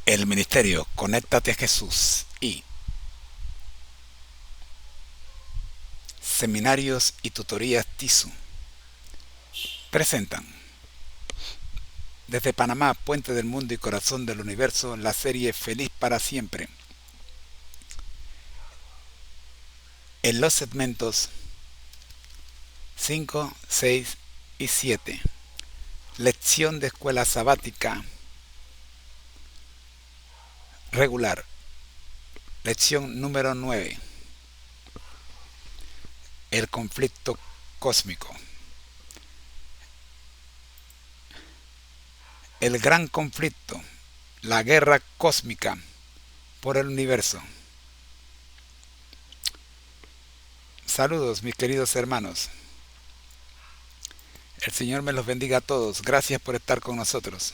El ministerio Conéctate a Jesús y Seminarios y Tutorías TISU presentan desde Panamá, puente del mundo y corazón del universo, la serie Feliz para siempre, en los segmentos 5, 6 y 7. Lección de escuela sabática regular. Lección número 9. El conflicto cósmico. El gran conflicto, la guerra cósmica por el universo. Saludos, mis queridos hermanos. El Señor me los bendiga a todos. Gracias por estar con nosotros.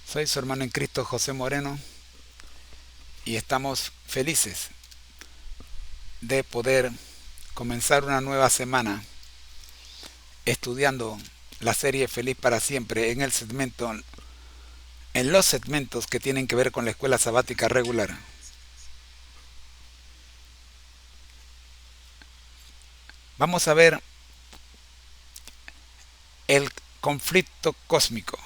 Soy su hermano en Cristo, José Moreno, y estamos felices de poder comenzar una nueva semana estudiando la serie Feliz para siempre en los segmentos que tienen que ver con la escuela sabática regular. Vamos a ver el conflicto cósmico.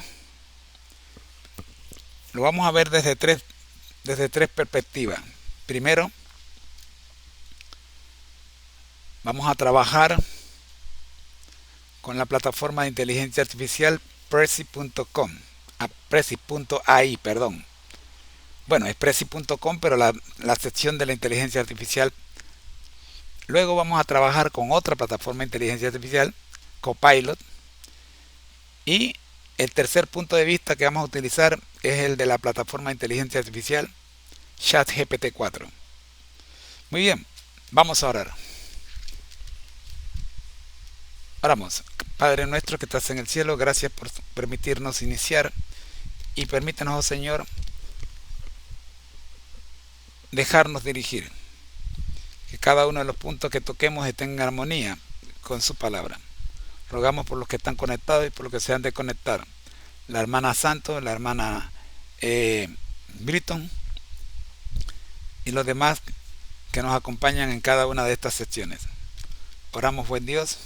Lo vamos a ver desde tres perspectivas. Primero, vamos a trabajar con la plataforma de inteligencia artificial Prezi.com, Prezi.ai, perdón. Bueno, es Prezi.com, pero la sección de la inteligencia artificial. Luego vamos a trabajar con otra plataforma de inteligencia artificial, Copilot. Y el tercer punto de vista que vamos a utilizar es el de la plataforma de inteligencia artificial ChatGPT 4. Muy bien, vamos a orar. Oramos. Padre nuestro que estás en el cielo, gracias por permitirnos iniciar y permítenos, oh Señor, dejarnos dirigir. Que cada uno de los puntos que toquemos esté en armonía con su palabra. Rogamos por los que están conectados y por los que se han de conectar. La hermana Santo, la hermana Britton y los demás que nos acompañan en cada una de estas secciones. Oramos, buen Dios,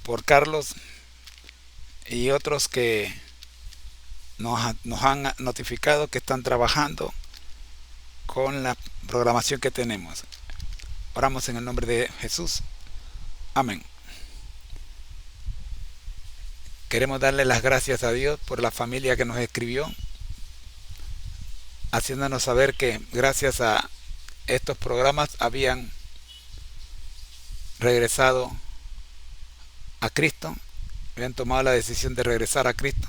por Carlos y otros que nos han notificado que están trabajando con la programación que tenemos. Oramos en el nombre de Jesús. Amén. Queremos darle las gracias a Dios por la familia que nos escribió, haciéndonos saber que gracias a estos programas habían regresado a Cristo, habían tomado la decisión de regresar a Cristo,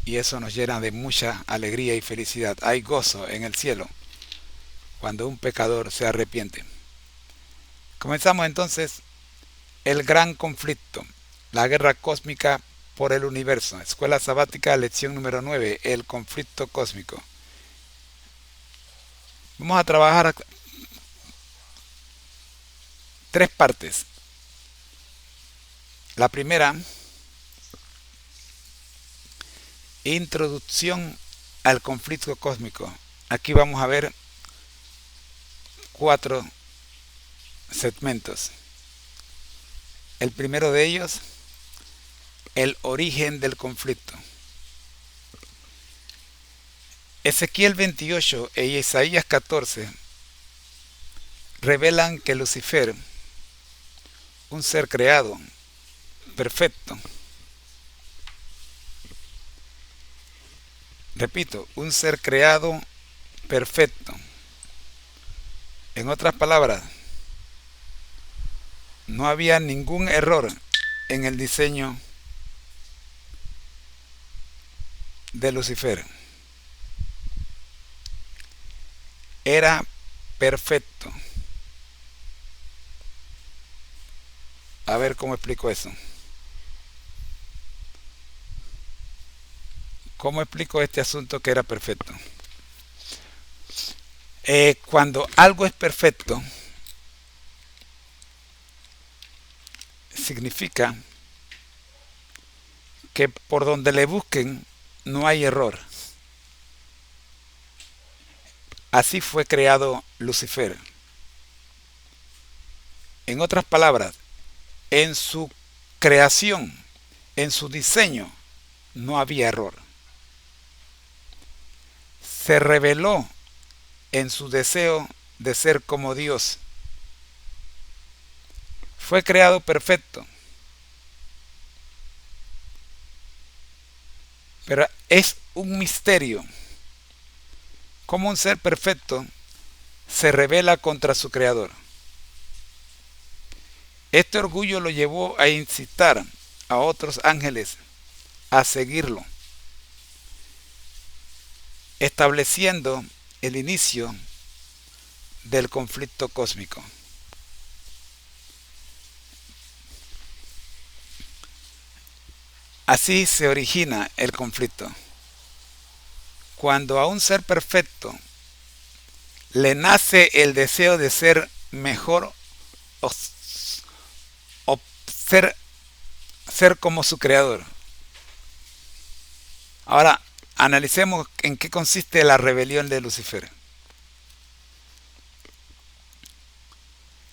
y eso nos llena de mucha alegría y felicidad. Hay gozo en el cielo cuando un pecador se arrepiente. Comenzamos entonces el gran conflicto, la guerra cósmica por el universo. Escuela sabática, lección número 9, el conflicto cósmico. Vamos a trabajar tres partes. La primera, introducción al conflicto cósmico. Aquí vamos a ver 4 segmentos. El primero de ellos, el origen del conflicto. Ezequiel 28 e Isaías 14 revelan que Lucifer, un ser creado, perfecto, repito, un ser creado perfecto. En otras palabras, no había ningún error en el diseño de Lucifer. Era perfecto. A ver cómo explico eso. ¿Cómo explico este asunto que era perfecto? Cuando algo es perfecto, significa que por donde le busquen no hay error. Así fue creado Lucifer. En otras palabras, en su creación, en su diseño, no había error. Se reveló en su deseo de ser como Dios. Fue creado perfecto. Pero es un misterio cómo un ser perfecto se rebela contra su creador. Este orgullo lo llevó a incitar a otros ángeles a seguirlo, estableciendo el inicio del conflicto cósmico. Así se origina el conflicto. Cuando a un ser perfecto le nace el deseo de ser mejor o, o ser como su creador. Ahora, analicemos en qué consiste la rebelión de Lucifer.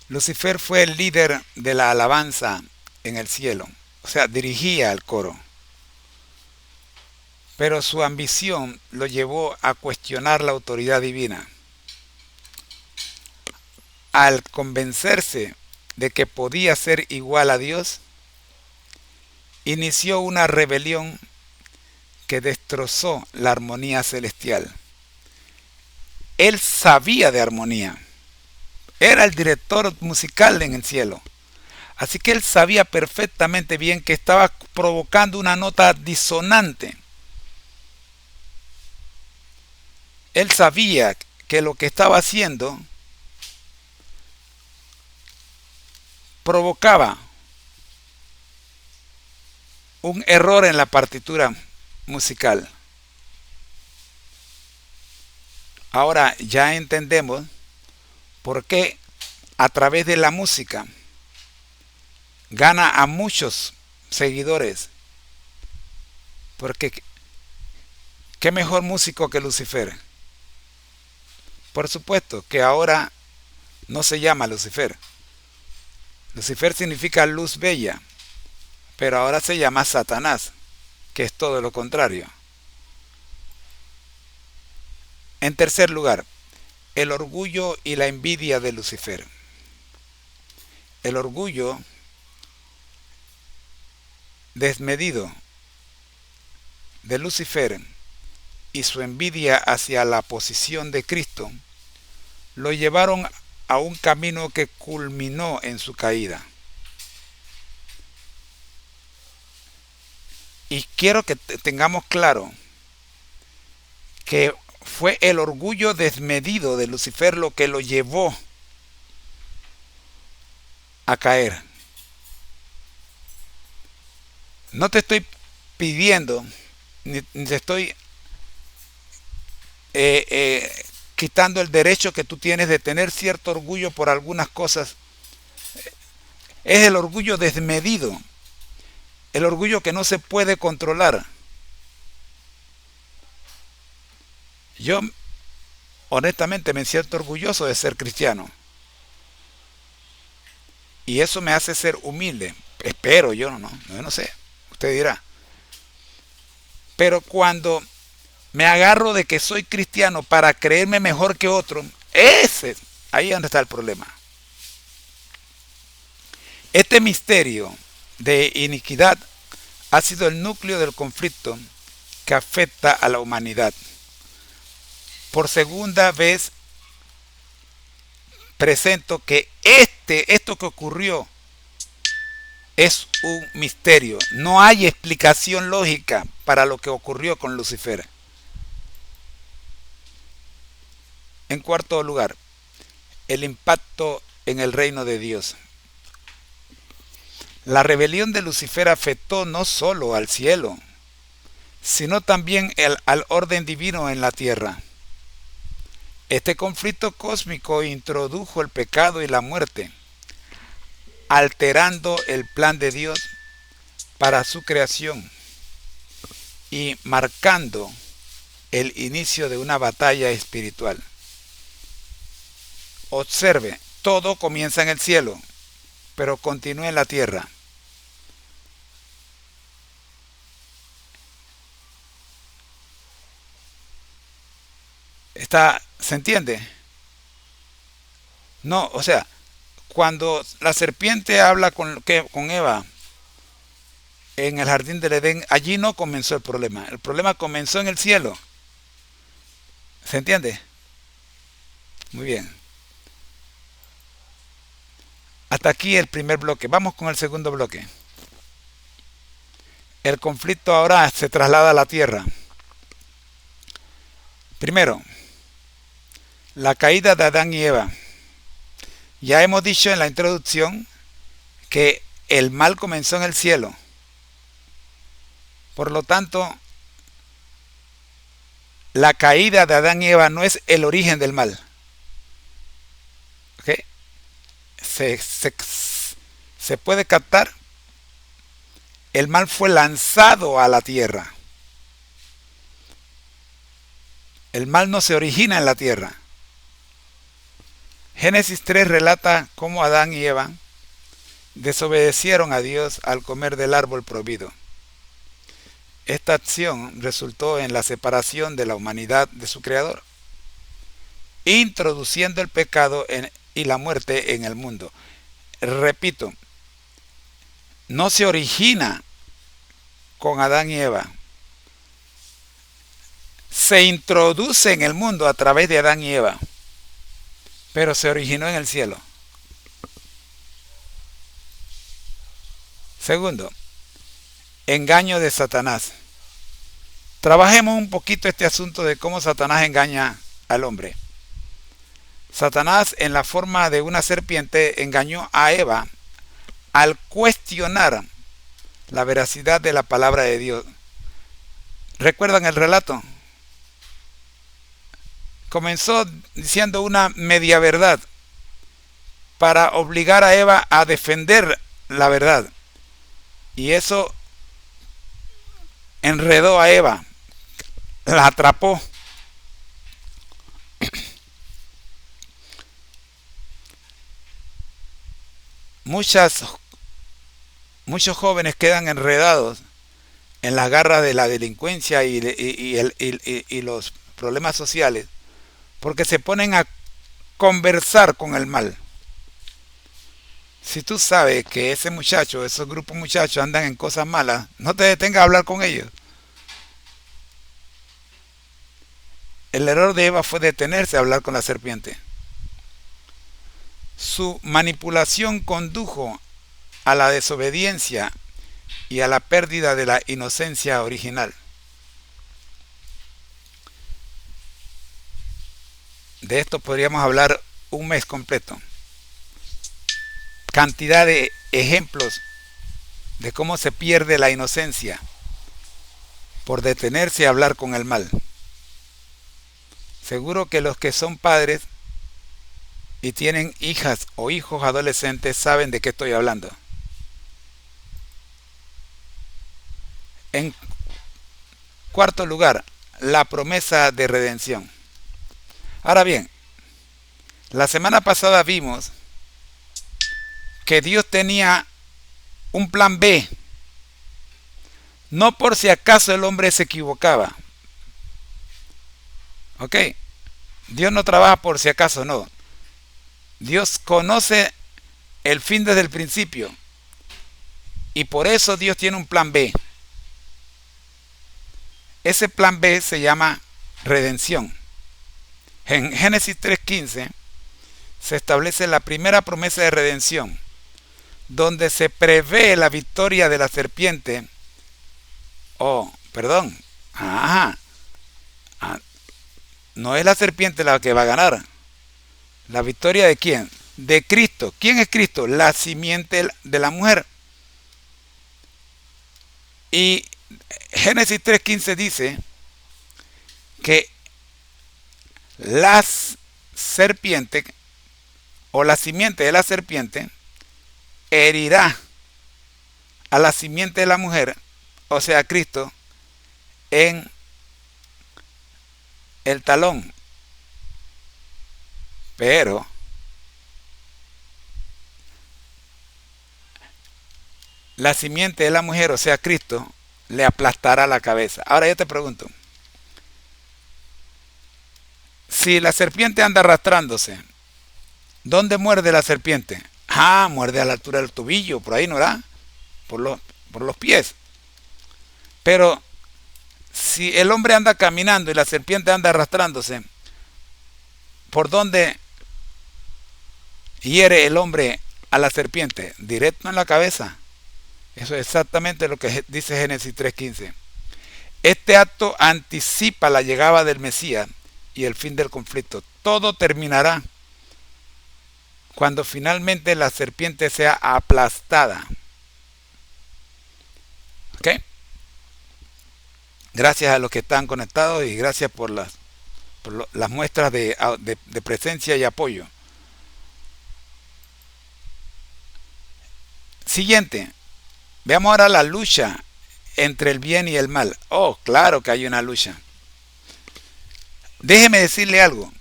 Lucifer fue el líder de la alabanza en el cielo, o sea, dirigía al coro. Pero su ambición lo llevó a cuestionar la autoridad divina. Al convencerse de que podía ser igual a Dios, inició una rebelión que destrozó la armonía celestial. Él sabía de armonía. Era el director musical en el cielo. Así que él sabía perfectamente bien que estaba provocando una nota disonante. Él sabía que lo que estaba haciendo provocaba un error en la partitura musical. Ahora ya entendemos por qué a través de la música gana a muchos seguidores. Porque ¿qué mejor músico que Lucifer? Por supuesto que ahora no se llama Lucifer. Lucifer significa luz bella, pero ahora se llama Satanás, que es todo lo contrario. En tercer lugar, el orgullo y la envidia de Lucifer. El orgullo desmedido de Lucifer y su envidia hacia la posición de Cristo lo llevaron a un camino que culminó en su caída. Y quiero que tengamos claro que fue el orgullo desmedido de Lucifer lo que lo llevó a caer. No te estoy pidiendo, ni te estoy quitando el derecho que tú tienes de tener cierto orgullo por algunas cosas. Es el orgullo desmedido, el orgullo que no se puede controlar. Yo honestamente me siento orgulloso de ser cristiano. Y eso me hace ser humilde. Espero, yo no sé. Usted dirá. Pero cuando me agarro de que soy cristiano para creerme mejor que otro, ahí es donde está el problema. Este misterio de iniquidad ha sido el núcleo del conflicto que afecta a la humanidad. Por segunda vez presento que esto que ocurrió es un misterio. No hay explicación lógica para lo que ocurrió con Lucifer. En cuarto lugar, el impacto en el reino de Dios. La rebelión de Lucifer afectó no solo al cielo, sino también al orden divino en la tierra. Este conflicto cósmico introdujo el pecado y la muerte, alterando el plan de Dios para su creación. y marcando el inicio de una batalla espiritual. Observe, todo comienza en el cielo, pero continúa en la tierra. ¿Se entiende? No, o sea, cuando la serpiente habla con Eva en el jardín del Edén, allí no comenzó el problema. El problema comenzó en el cielo. ¿Se entiende? Muy bien. Hasta aquí el primer bloque. Vamos con el segundo bloque. El conflicto ahora se traslada a la tierra. Primero, la caída de Adán y Eva. Ya hemos dicho en la introducción que el mal comenzó en el cielo. Por lo tanto, la caída de Adán y Eva no es el origen del mal. ¿Ok? Se puede captar. El mal fue lanzado a la tierra. El mal no se origina en la tierra. Génesis 3 relata cómo Adán y Eva desobedecieron a Dios al comer del árbol prohibido. Esta acción resultó en la separación de la humanidad de su Creador, introduciendo el pecado y la muerte en el mundo. Repito, no se origina con Adán y Eva. Se introduce en el mundo a través de Adán y Eva, pero se originó en el cielo. Segundo, engaño de Satanás. Trabajemos un poquito este asunto de cómo Satanás engaña al hombre. Satanás, en la forma de una serpiente, engañó a Eva al cuestionar la veracidad de la palabra de Dios. ¿Recuerdan el relato? Comenzó diciendo una media verdad para obligar a Eva a defender la verdad. Y eso enredó a Eva, la atrapó. Muchos jóvenes quedan enredados en las garras de la delincuencia y los problemas sociales porque se ponen a conversar con el mal. Si tú sabes que ese muchacho, esos grupos de muchachos andan en cosas malas, no te detengas a hablar con ellos. El error de Eva fue detenerse a hablar con la serpiente. Su manipulación condujo a la desobediencia y a la pérdida de la inocencia original. De esto podríamos hablar un mes completo. Cantidad de ejemplos de cómo se pierde la inocencia por detenerse a hablar con el mal. Seguro que los que son padres y tienen hijas o hijos adolescentes saben de qué estoy hablando. En cuarto lugar, la promesa de redención. Ahora bien, la semana pasada vimos que Dios tenía un plan B. No por si acaso el hombre se equivocaba. ¿Ok? Dios no trabaja por si acaso, no. Dios conoce el fin desde el principio. Y por eso Dios tiene un plan B. Ese plan B se llama redención. En Génesis 3:15 se establece la primera promesa de redención, donde se prevé la victoria de la serpiente. No es la serpiente la que va a ganar. ¿La victoria de quién? De Cristo. ¿Quién es Cristo? La simiente de la mujer. Y Génesis 3:15 dice que las serpientes o la simiente de la serpiente herirá a la simiente de la mujer, o sea, Cristo, en el talón. Pero la simiente de la mujer, o sea, Cristo, le aplastará la cabeza. Ahora yo te pregunto, si la serpiente anda arrastrándose, ¿dónde muerde la serpiente? Ah, muerde a la altura del tobillo, por ahí, ¿no era? Por los pies. Pero si el hombre anda caminando y la serpiente anda arrastrándose, ¿por dónde hiere el hombre a la serpiente? Directo en la cabeza. Eso es exactamente lo que dice Génesis 3:15. Este acto anticipa la llegada del Mesías y el fin del conflicto. Todo terminará cuando finalmente la serpiente sea aplastada. ¿Ok? Gracias a los que están conectados y gracias por las muestras de presencia y apoyo. Siguiente. Veamos ahora la lucha entre el bien y el mal. Oh, claro que hay una lucha. Déjeme decirle algo.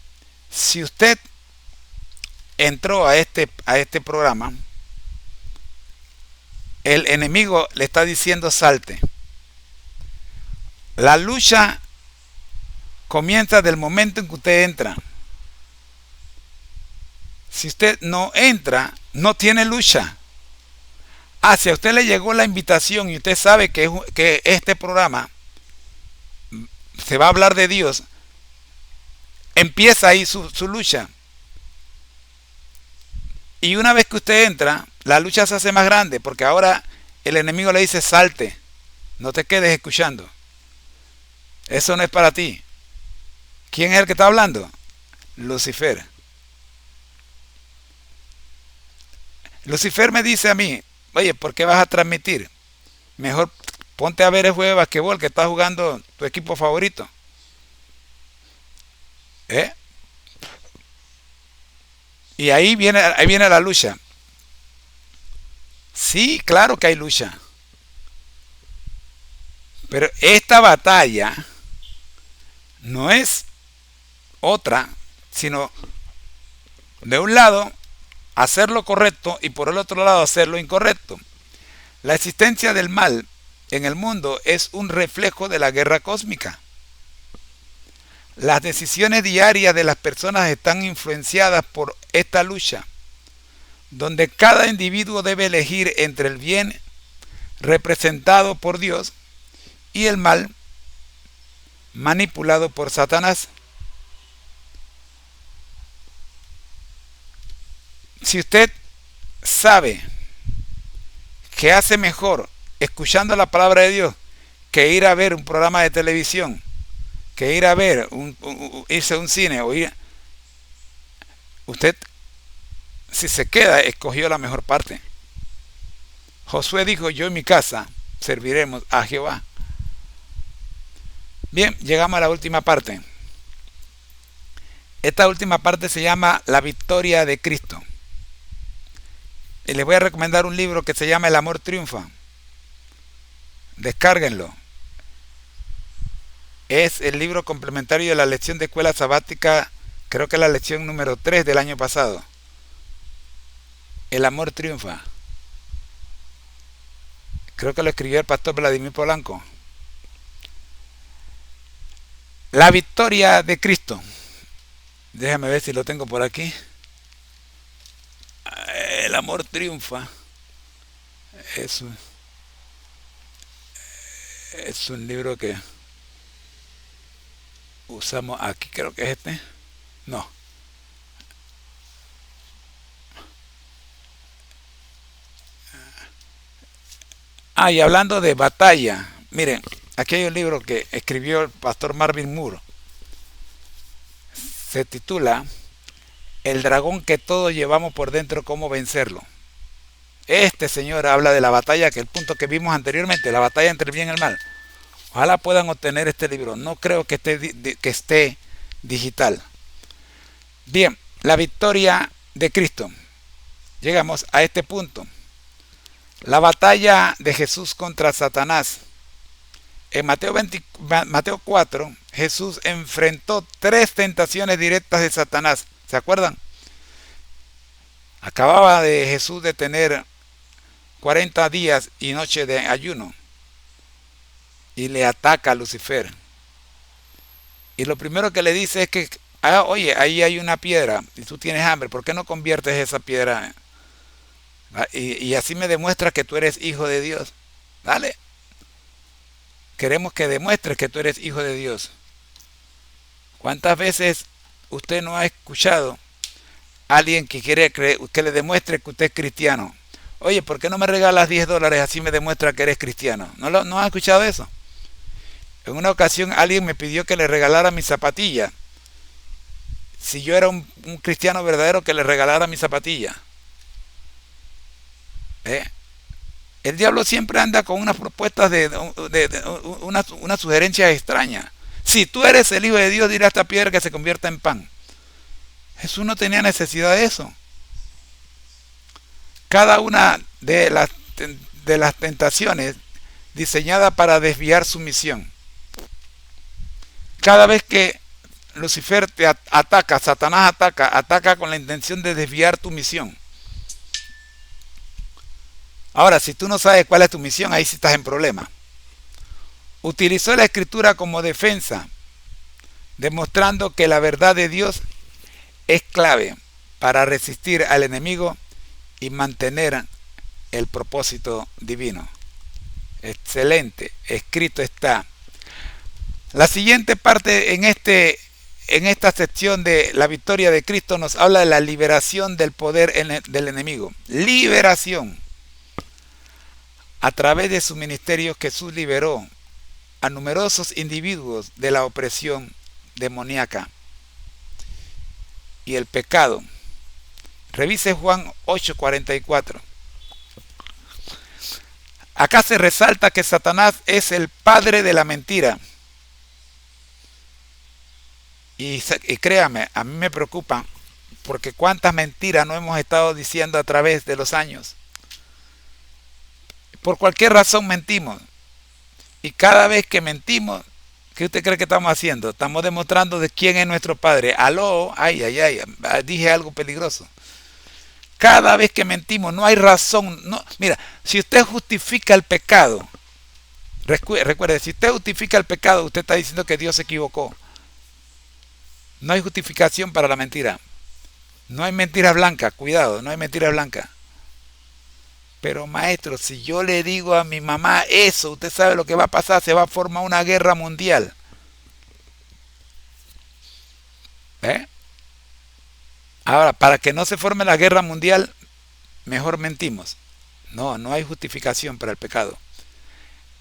Si usted entró a este programa, el enemigo le está diciendo salte. La lucha comienza del momento en que usted entra. Si usted no entra, no tiene lucha. Si a usted le llegó la invitación y usted sabe que este programa se va a hablar de Dios, empieza ahí su lucha. Y una vez que usted entra, la lucha se hace más grande, porque ahora el enemigo le dice salte, no te quedes escuchando. Eso no es para ti. ¿Quién es el que está hablando? Lucifer. Lucifer me dice a mí, oye, ¿por qué vas a transmitir? Mejor ponte a ver el juego de basquetbol que está jugando tu equipo favorito. Y ahí viene la lucha. Sí, claro que hay lucha. Pero esta batalla no es otra, sino de un lado hacer lo correcto y por el otro lado hacer lo incorrecto. La existencia del mal en el mundo es un reflejo de la guerra cósmica. Las decisiones diarias de las personas están influenciadas por esta lucha, donde cada individuo debe elegir entre el bien representado por Dios y el mal manipulado por Satanás. Si usted sabe que hace mejor escuchando la palabra de Dios que ir a ver un programa de televisión, que ir a ver irse a un cine o ir, usted, si se queda, escogió la mejor parte. Josué dijo, yo y mi casa serviremos a Jehová. Bien, llegamos a la última parte. Esta última parte se llama La victoria de Cristo. Y les voy a recomendar un libro que se llama El amor triunfa. Descárguenlo. Es el libro complementario de la lección de escuela sabática, creo que es la lección número 3 del año pasado. El amor triunfa. Creo que lo escribió el pastor Vladimir Polanco. La victoria de Cristo. Déjame ver si lo tengo por aquí. El amor triunfa. Es un libro que usamos aquí, creo que es este. No. Y hablando de batalla, miren, aquí hay un libro que escribió el pastor Marvin Moore. Se titula El dragón que todos llevamos por dentro, cómo vencerlo. Este señor habla de la batalla, que el punto que vimos anteriormente, la batalla entre el bien y el mal. Ojalá puedan obtener este libro. No creo que esté digital. Bien, la victoria de Cristo. Llegamos a este punto. La batalla de Jesús contra Satanás En Mateo 4, Jesús enfrentó tres tentaciones directas de Satanás. ¿Se acuerdan? Acababa de Jesús de tener 40 días y noches de ayuno y le ataca a Lucifer. Y lo primero que le dice es que, oye, ahí hay una piedra y tú tienes hambre, ¿por qué no conviertes esa piedra? Y así me demuestras que tú eres hijo de Dios. Dale. Queremos que demuestres que tú eres hijo de Dios. ¿Cuántas veces usted no ha escuchado a alguien que quiere que le demuestre que usted es cristiano? Oye, ¿por qué no me regalas $10? Así me demuestra que eres cristiano. ¿No has escuchado eso? En una ocasión alguien me pidió que le regalara mi zapatilla. Si yo era un cristiano verdadero, que le regalara mi zapatilla. ¿Eh? El diablo siempre anda con unas propuestas una sugerencia extraña. Si tú eres el hijo de Dios, dirá a esta piedra que se convierta en pan. Jesús no tenía necesidad de eso. Cada una de las tentaciones diseñada para desviar su misión. Cada vez que Lucifer te ataca, Satanás ataca con la intención de desviar tu misión. Ahora, si tú no sabes cuál es tu misión, ahí sí estás en problema. Utilizó la escritura como defensa, demostrando que la verdad de Dios es clave para resistir al enemigo y mantener el propósito divino. Excelente, escrito está. La siguiente parte en esta sección de la victoria de Cristo nos habla de la liberación del poder del enemigo. Liberación. A través de su ministerio, Jesús liberó a numerosos individuos de la opresión demoníaca y el pecado. Revise Juan 8:44. Acá se resalta que Satanás es el padre de la mentira. Y créame, a mí me preocupa, porque cuántas mentiras no hemos estado diciendo a través de los años. Por cualquier razón mentimos. Y cada vez que mentimos, ¿qué usted cree que estamos haciendo? Estamos demostrando de quién es nuestro Padre. Aló, ay, dije algo peligroso. Cada vez que mentimos, no hay razón. No, mira, si usted justifica el pecado, recuerde, si usted justifica el pecado, usted está diciendo que Dios se equivocó. No hay justificación para la mentira. No hay mentira blanca, cuidado, no hay mentira blanca. Pero maestro, si yo le digo a mi mamá eso, usted sabe lo que va a pasar, se va a formar una guerra mundial. Ahora, para que no se forme la guerra mundial, mejor mentimos. No hay justificación para el pecado.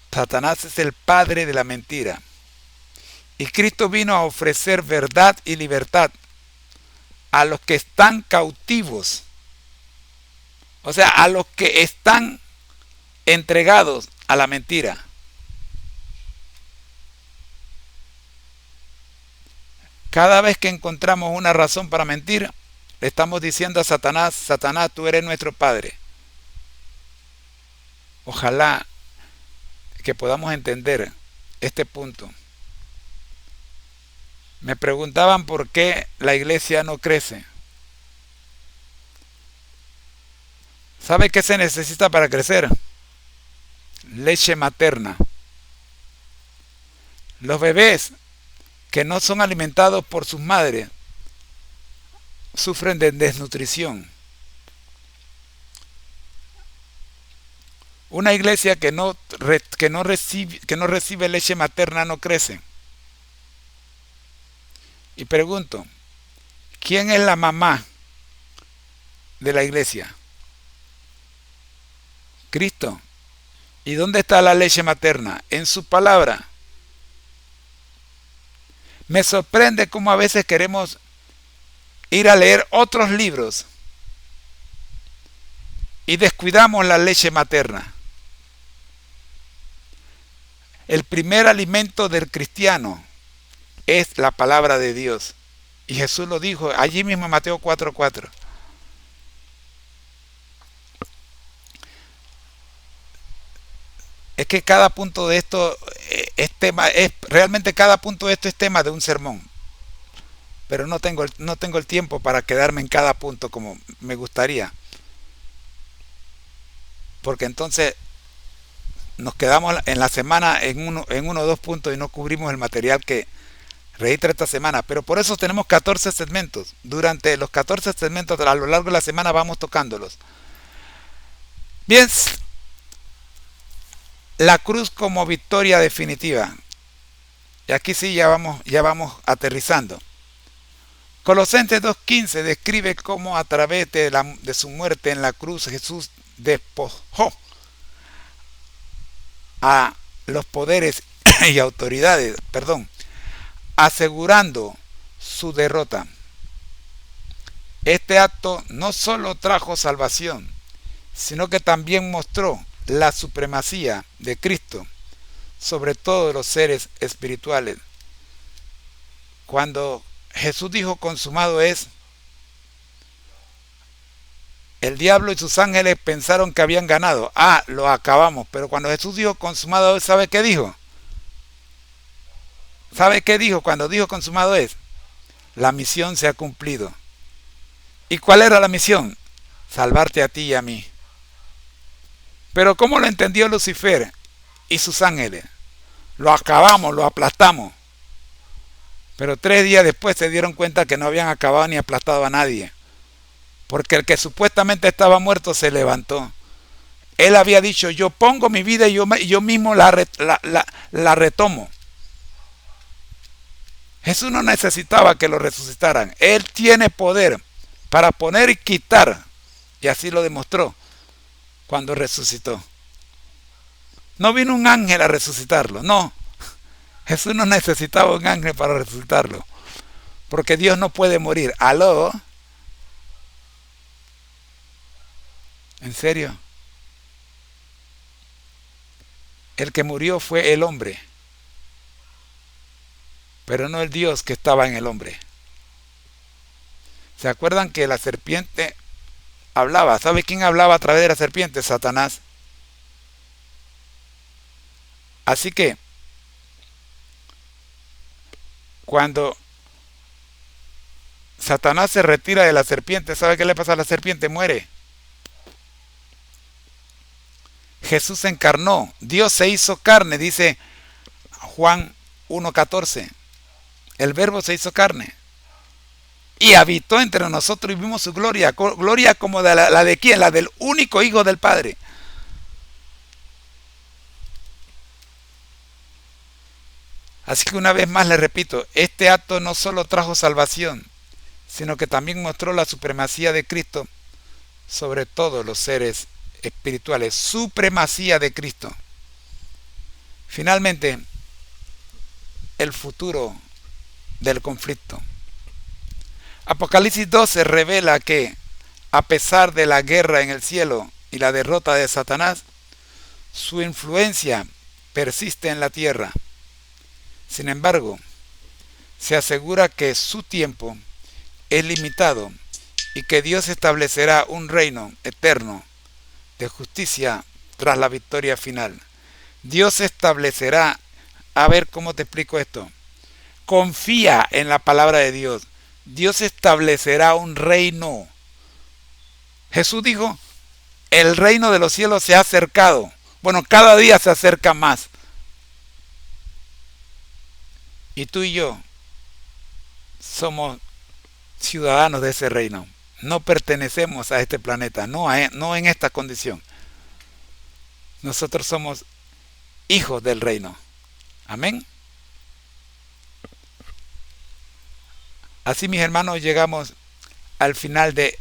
Satanás es el padre de la mentira. Y Cristo vino a ofrecer verdad y libertad a los que están cautivos. O sea, a los que están entregados a la mentira. Cada vez que encontramos una razón para mentir, le estamos diciendo a Satanás, Satanás, tú eres nuestro padre. Ojalá que podamos entender este punto. Me preguntaban por qué la iglesia no crece. ¿Sabe qué se necesita para crecer? Leche materna. Los bebés que no son alimentados por sus madres sufren de desnutrición. Una iglesia que no recibe leche materna no crece. Y pregunto, ¿quién es la mamá de la iglesia? Cristo. ¿Y dónde está la leche materna? En su palabra. Me sorprende cómo a veces queremos ir a leer otros libros y descuidamos la leche materna. El primer alimento del cristiano es la palabra de Dios. Y Jesús lo dijo allí mismo en Mateo 4:4. Es que cada punto de esto realmente cada punto de esto es tema de un sermón, pero no tengo el tiempo para quedarme en cada punto como me gustaría, porque entonces nos quedamos en la semana en uno o dos puntos y no cubrimos el material que registra esta semana. Pero por eso tenemos 14 segmentos. Durante los 14 segmentos a lo largo de la semana vamos tocándolos. Bien, la cruz como victoria definitiva. Y aquí sí ya vamos aterrizando. Colosenses 2:15 describe cómo a través de su muerte en la cruz Jesús despojó a los poderes y autoridades, asegurando su derrota. Este acto no solo trajo salvación, sino que también mostró la supremacía de Cristo sobre todos los seres espirituales. Cuando Jesús dijo consumado es, el diablo y sus ángeles pensaron que habían ganado. Lo acabamos. Pero cuando Jesús dijo consumado es, ¿sabe qué dijo? ¿Sabe qué dijo cuando dijo consumado es? La misión se ha cumplido. ¿Y cuál era la misión? Salvarte a ti y a mí. Pero ¿cómo lo entendió Lucifer y sus ángeles? Lo acabamos, lo aplastamos. Pero 3 días después se dieron cuenta que no habían acabado ni aplastado a nadie. Porque el que supuestamente estaba muerto se levantó. Él había dicho, yo pongo mi vida y yo mismo la retomo. Jesús no necesitaba que lo resucitaran. Él tiene poder para poner y quitar. Y así lo demostró cuando resucitó. No vino un ángel a resucitarlo, no. Jesús no necesitaba un ángel para resucitarlo. Porque Dios no puede morir. ¿Aló? ¿En serio? El que murió fue el hombre, pero no el Dios que estaba en el hombre. ¿Se acuerdan que la serpiente hablaba? ¿Sabe quién hablaba a través de la serpiente? Satanás. Así que, cuando Satanás se retira de la serpiente, ¿sabe qué le pasa a la serpiente? Muere. Jesús se encarnó, Dios se hizo carne, dice Juan 1:14. El verbo se hizo carne y habitó entre nosotros y vimos su gloria. Gloria como de la de quién, la del único Hijo del Padre. Así que una vez más le repito, este acto no solo trajo salvación, sino que también mostró la supremacía de Cristo sobre todos los seres espirituales. Supremacía de Cristo. Finalmente, el futuro del conflicto. Apocalipsis 12 revela que, a pesar de la guerra en el cielo y la derrota de Satanás, su influencia persiste en la tierra. Sin embargo, se asegura que su tiempo es limitado y que Dios establecerá un reino eterno de justicia tras la victoria final. Dios establecerá, a ver cómo te explico esto. Confía en la palabra de Dios. Dios establecerá un reino. Jesús dijo, el reino de los cielos se ha acercado. Bueno, cada día se acerca más. Y tú y yo somos ciudadanos de ese reino. No pertenecemos a este planeta, no en esta condición. Nosotros somos hijos del reino. Amén. Así, mis hermanos, llegamos al final de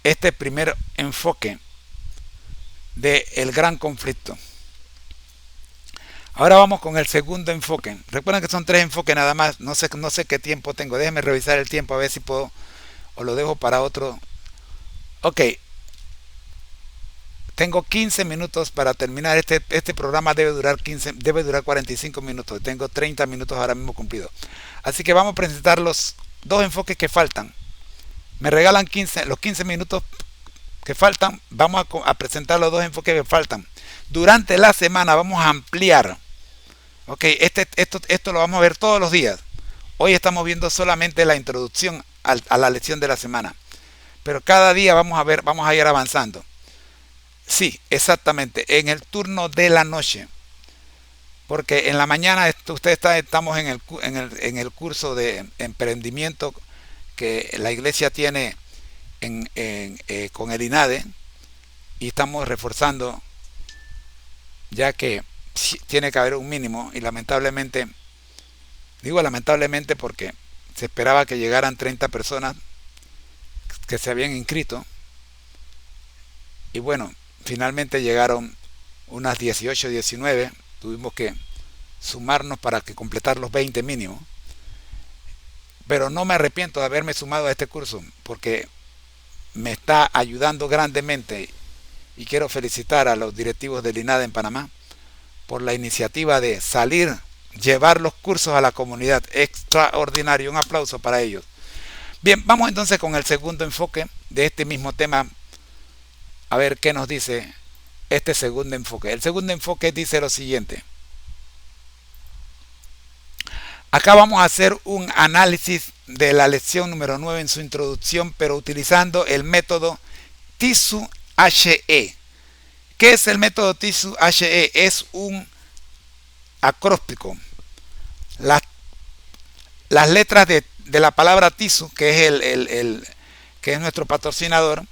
este primer enfoque del gran conflicto. Ahora vamos con el segundo enfoque. Recuerden que son 3 enfoques nada más. No sé qué tiempo tengo. Déjenme revisar el tiempo a ver si puedo o lo dejo para otro. Ok. Tengo 15 minutos para terminar. Este programa debe durar 45 minutos. Tengo 30 minutos ahora mismo cumplidos. Así que vamos a presentar los 2 enfoques que faltan. Me regalan los 15 minutos que faltan. Vamos a presentar los 2 enfoques que faltan. Durante la semana vamos a ampliar Ok, esto lo vamos a ver todos los días. Hoy estamos viendo solamente la introducción a la lección de la semana. Pero cada día vamos a ir avanzando. Sí, exactamente, en el turno de la noche. Porque en la mañana estamos en el curso de emprendimiento que la iglesia tiene con el INADE, y estamos reforzando, ya que tiene que haber un mínimo, y lamentablemente, digo lamentablemente porque se esperaba que llegaran 30 personas que se habían inscrito, y bueno, finalmente llegaron unas 18, 19. Tuvimos que sumarnos para que completar los 20 mínimos, pero no me arrepiento de haberme sumado a este curso porque me está ayudando grandemente, y quiero felicitar a los directivos del INADE en Panamá por la iniciativa de salir, llevar los cursos a la comunidad. Extraordinario, un aplauso para ellos. Bien, vamos entonces con el segundo enfoque de este mismo tema, a ver qué nos dice este segundo enfoque. El segundo enfoque dice lo siguiente. Acá vamos a hacer un análisis de la lección número 9 en su introducción, pero utilizando el método TISU-HE. ¿Qué es el método TISU-HE? Es un acróstico. Las letras de la palabra TISU, que es que es nuestro patrocinador,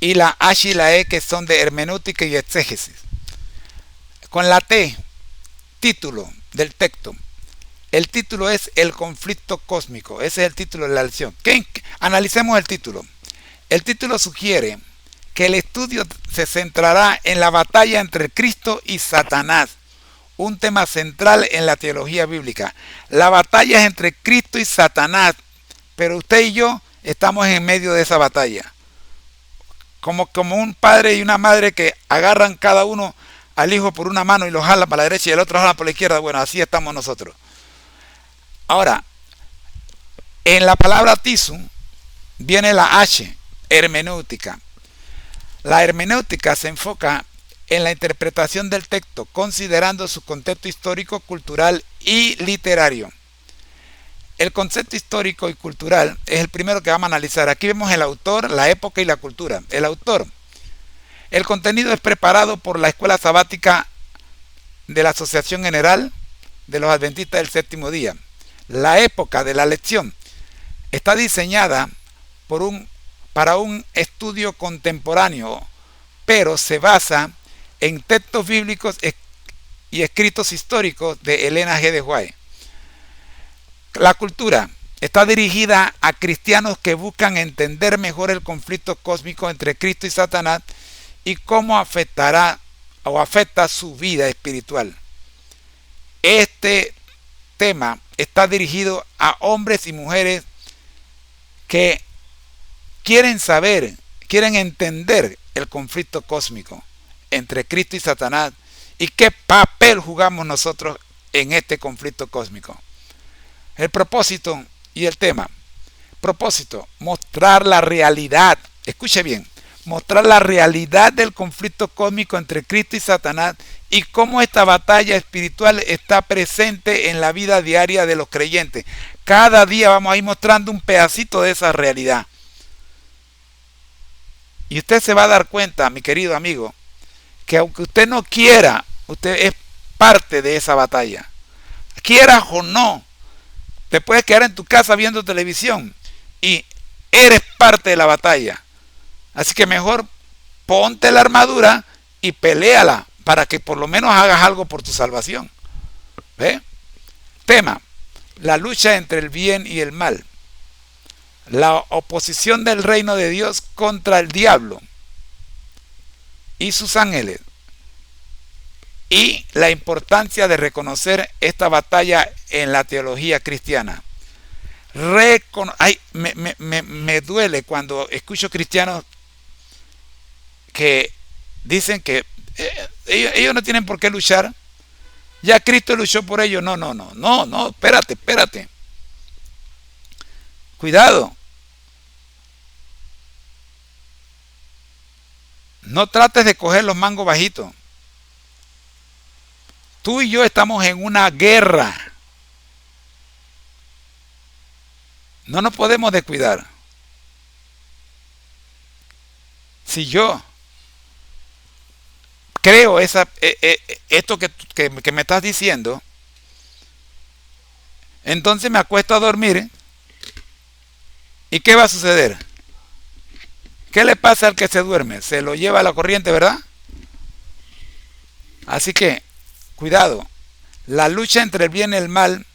y la H y la E, que son de hermenéutica y exégesis. Con la T, título del texto. El título es El conflicto cósmico. Ese es el título de la lección. Analicemos el título. El título sugiere que el estudio se centrará en la batalla entre Cristo y Satanás, un tema central en la teología bíblica. La batalla es entre Cristo y Satanás, pero usted y yo estamos en medio de esa batalla. Como un padre y una madre que agarran cada uno al hijo por una mano y lo jalan para la derecha y el otro lo jalan por la izquierda. Bueno, así estamos nosotros. Ahora, en la palabra tisu viene la H, hermenéutica. La hermenéutica se enfoca en la interpretación del texto, considerando su contexto histórico, cultural y literario. El concepto histórico y cultural es el primero que vamos a analizar. Aquí vemos el autor, la época y la cultura. El autor. El contenido es preparado por la Escuela Sabática de la Asociación General de los Adventistas del Séptimo Día. La época de la lección está diseñada para un estudio contemporáneo, pero se basa en textos bíblicos y escritos históricos de Elena G. de White. La cultura está dirigida a cristianos que buscan entender mejor el conflicto cósmico entre Cristo y Satanás y cómo afectará o afecta su vida espiritual. Este tema está dirigido a hombres y mujeres que quieren saber, quieren entender el conflicto cósmico entre Cristo y Satanás y qué papel jugamos nosotros en este conflicto cósmico. El propósito y el tema. Propósito, mostrar la realidad. Escuche bien, mostrar la realidad del conflicto cósmico entre Cristo y Satanás y cómo esta batalla espiritual está presente en la vida diaria de los creyentes. Cada día vamos a ir mostrando un pedacito de esa realidad. Y usted se va a dar cuenta, mi querido amigo, que aunque usted no quiera, usted es parte de esa batalla. Quieras o no, te puedes quedar en tu casa viendo televisión y eres parte de la batalla. Así que mejor ponte la armadura y peléala para que por lo menos hagas algo por tu salvación. ¿Ve? Tema: la lucha entre el bien y el mal. La oposición del reino de Dios contra el diablo y sus ángeles. Y la importancia de reconocer esta batalla en la teología cristiana. Me duele cuando escucho cristianos que dicen que ellos no tienen por qué luchar. Ya Cristo luchó por ellos. No, espérate. Cuidado. No trates de coger los mangos bajitos. Tú y yo estamos en una guerra. No nos podemos descuidar. Si yo creo esto que me estás diciendo, entonces me acuesto a dormir. ¿Y qué va a suceder? ¿Qué le pasa al que se duerme? Se lo lleva a la corriente, ¿verdad? Así que, cuidado. La lucha entre el bien y el mal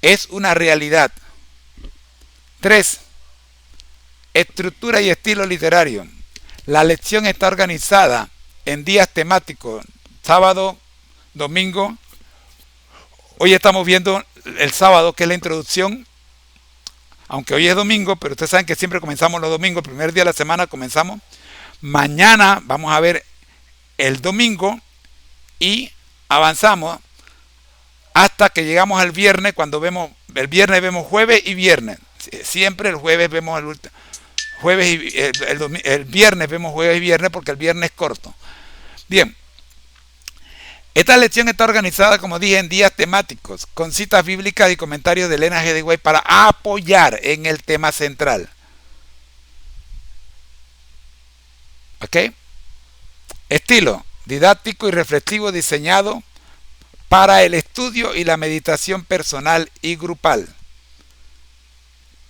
es una realidad. 3. Estructura y estilo literario. La lección está organizada en días temáticos. Sábado, domingo. Hoy estamos viendo el sábado, que es la introducción. Aunque hoy es domingo, pero ustedes saben que siempre comenzamos los domingos. El primer día de la semana comenzamos. Mañana vamos a ver el domingo y avanzamos hasta que llegamos al viernes. Cuando vemos el viernes, vemos jueves y viernes. Siempre el jueves vemos el viernes vemos jueves y viernes, porque el viernes es corto. Bien, esta lección está organizada, como dije, en días temáticos, con citas bíblicas y comentarios de Elena G. de White para apoyar en el tema central. ¿Ok? Estilo didáctico y reflexivo, diseñado para el estudio y la meditación personal y grupal.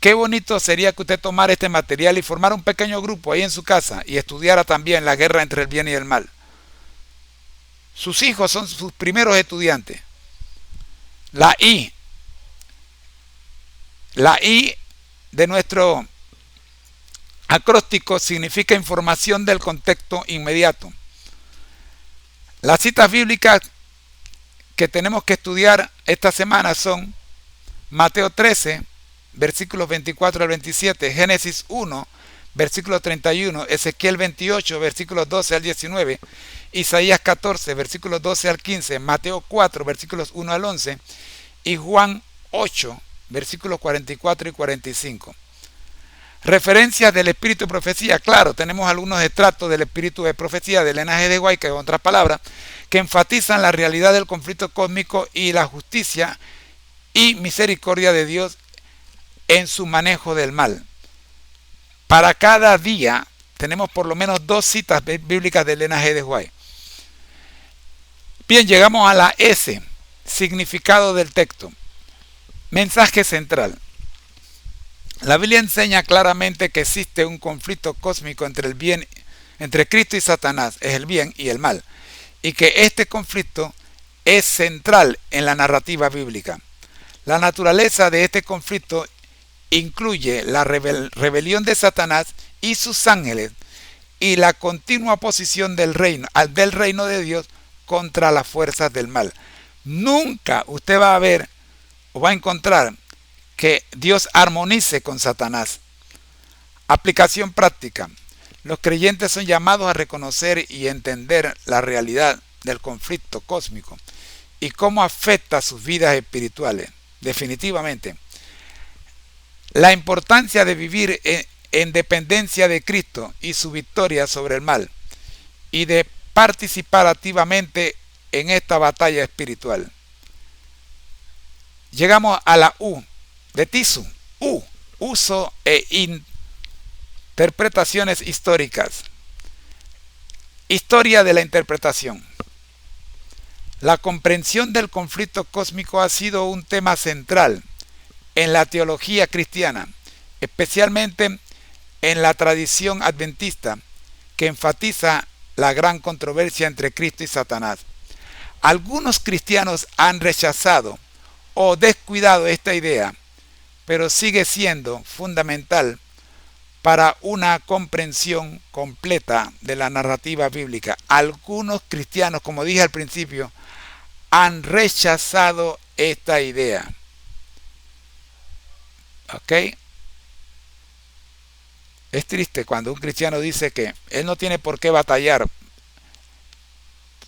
Qué bonito sería que usted tomara este material y formara un pequeño grupo ahí en su casa y estudiara también la guerra entre el bien y el mal. Sus hijos son sus primeros estudiantes. La I de nuestro acróstico significa información del contexto inmediato. Las citas bíblicas que tenemos que estudiar esta semana son Mateo 13, versículos 24 al 27, Génesis 1, versículo 31, Ezequiel 28, versículos 12 al 19, Isaías 14, versículos 12 al 15, Mateo 4, versículos 1 al 11, y Juan 8, versículos 44 y 45. Referencias del espíritu de profecía. Claro, tenemos algunos extractos del espíritu de profecía de Elena G. de White, que en otras palabras, que enfatizan la realidad del conflicto cósmico y la justicia y misericordia de Dios en su manejo del mal. Para cada día tenemos por lo menos 2 citas bíblicas de Elena G. de White. Bien, llegamos a la S, significado del texto. Mensaje central. La Biblia enseña claramente que existe un conflicto cósmico entre Cristo y Satanás, es el bien y el mal, y que este conflicto es central en la narrativa bíblica. La naturaleza de este conflicto incluye la rebelión de Satanás y sus ángeles y la continua oposición del reino de Dios contra las fuerzas del mal. Nunca usted va a ver o va a encontrar que Dios armonice con Satanás. Aplicación práctica. Los creyentes son llamados a reconocer y entender la realidad del conflicto cósmico y cómo afecta sus vidas espirituales. Definitivamente. La importancia de vivir en dependencia de Cristo y su victoria sobre el mal, y de participar activamente en esta batalla espiritual. Llegamos a la U de Tisu. Uso e interpretaciones históricas. Historia de la interpretación. La comprensión del conflicto cósmico ha sido un tema central en la teología cristiana, especialmente en la tradición adventista, que enfatiza la gran controversia entre Cristo y Satanás. Algunos cristianos han rechazado o descuidado esta idea, pero sigue siendo fundamental para una comprensión completa de la narrativa bíblica. Algunos cristianos, como dije al principio, han rechazado esta idea. ¿Ok? Es triste cuando un cristiano dice que él no tiene por qué batallar.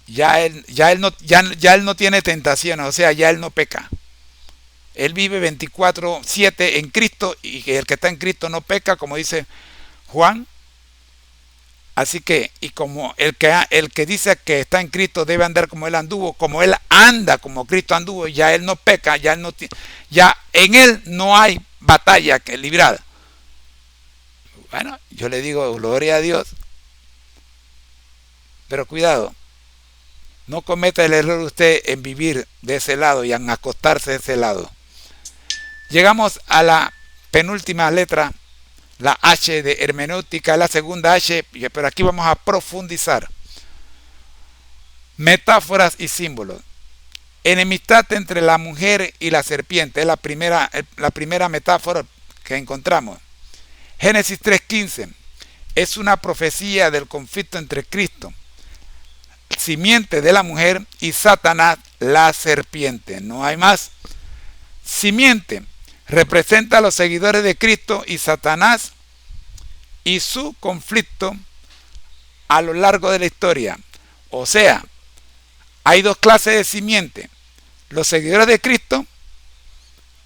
Ya él no tiene tentaciones, o sea, ya él no peca. Él vive 24/7 en Cristo, y el que está en Cristo no peca, como dice Juan. Así que, y como el que dice que está en Cristo debe andar como él anduvo, como él anda como Cristo anduvo, ya él no peca, ya en él no hay batalla que librar. Bueno, yo le digo gloria a Dios, pero cuidado, no cometa el error usted en vivir de ese lado y en acostarse de ese lado. Llegamos a la penúltima letra, la H de hermenéutica, la segunda H, pero aquí vamos a profundizar. Metáforas y símbolos. Enemistad entre la mujer y la serpiente es la primera metáfora que encontramos. Génesis 3:15 es una profecía del conflicto entre Cristo, simiente de la mujer, y Satanás, la serpiente. No hay más. Simiente representa a los seguidores de Cristo y Satanás y su conflicto a lo largo de la historia. O sea, hay dos clases de simiente: los seguidores de Cristo